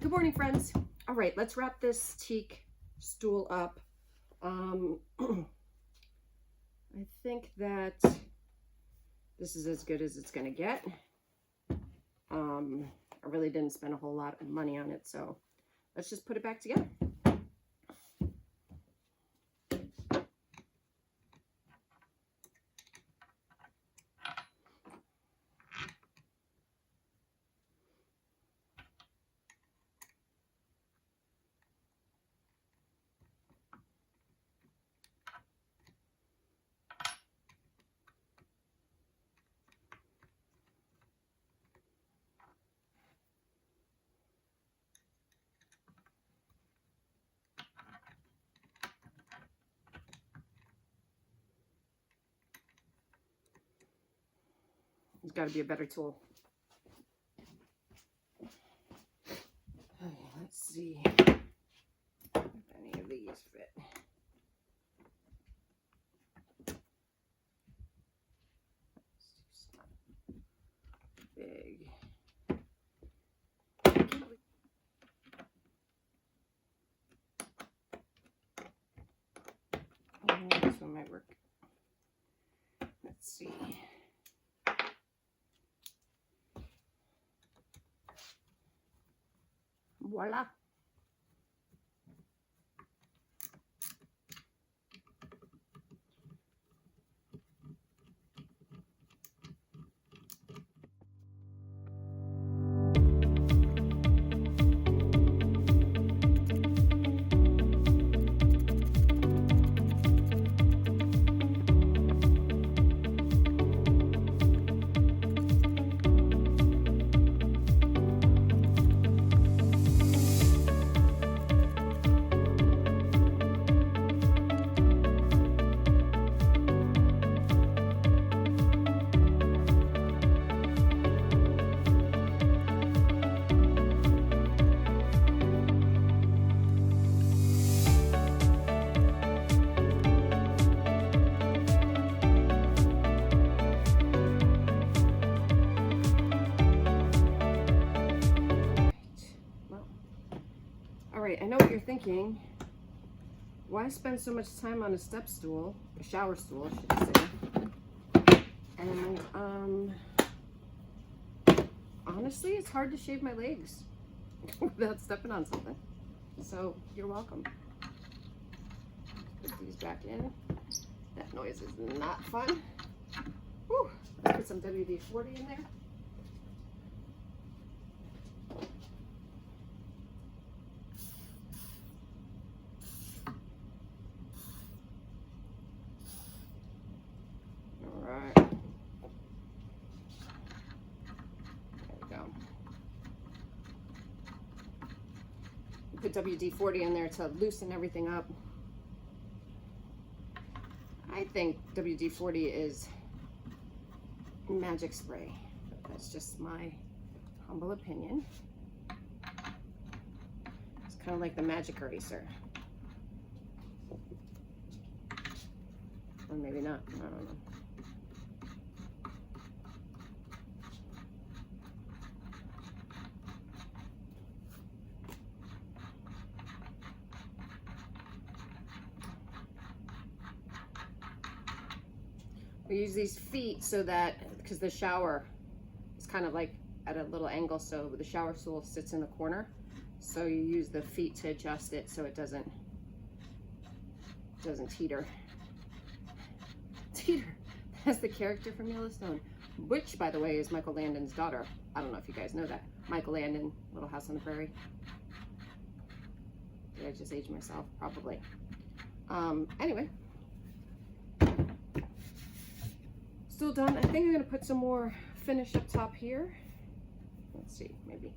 Good morning, friends. All right, let's wrap this teak stool up. I think that this is as good as it's going to get. I really didn't spend a whole lot of money on it, so let's just put it back together. There's got to be a better tool. Let's see if any of these fit. Big. This one might work. Let's see. Voila. I know what you're thinking. Why spend so much time on a step stool, a shower stool, should I say? And honestly, it's hard to shave my legs without stepping on something. So you're welcome. Put these back in. That noise is not fun. Whew. Let's put some WD-40 in there. Put WD-40 in there to loosen everything up. I think WD-40 is magic spray. That's just my humble opinion. It's kind of like the magic eraser. Or maybe not, I don't know. We use these feet so that, because the shower is kind of like at a little angle, so the shower stool sits in the corner. So you use the feet to adjust it so it doesn't teeter. Teeter, that's the character from Yellowstone, which, by the way, is Michael Landon's daughter. I don't know if you guys know that. Michael Landon, Little House on the Prairie. Did I just age myself? Probably. Anyway. Still done. I think I'm going to put some more finish up top here. Let's see, maybe.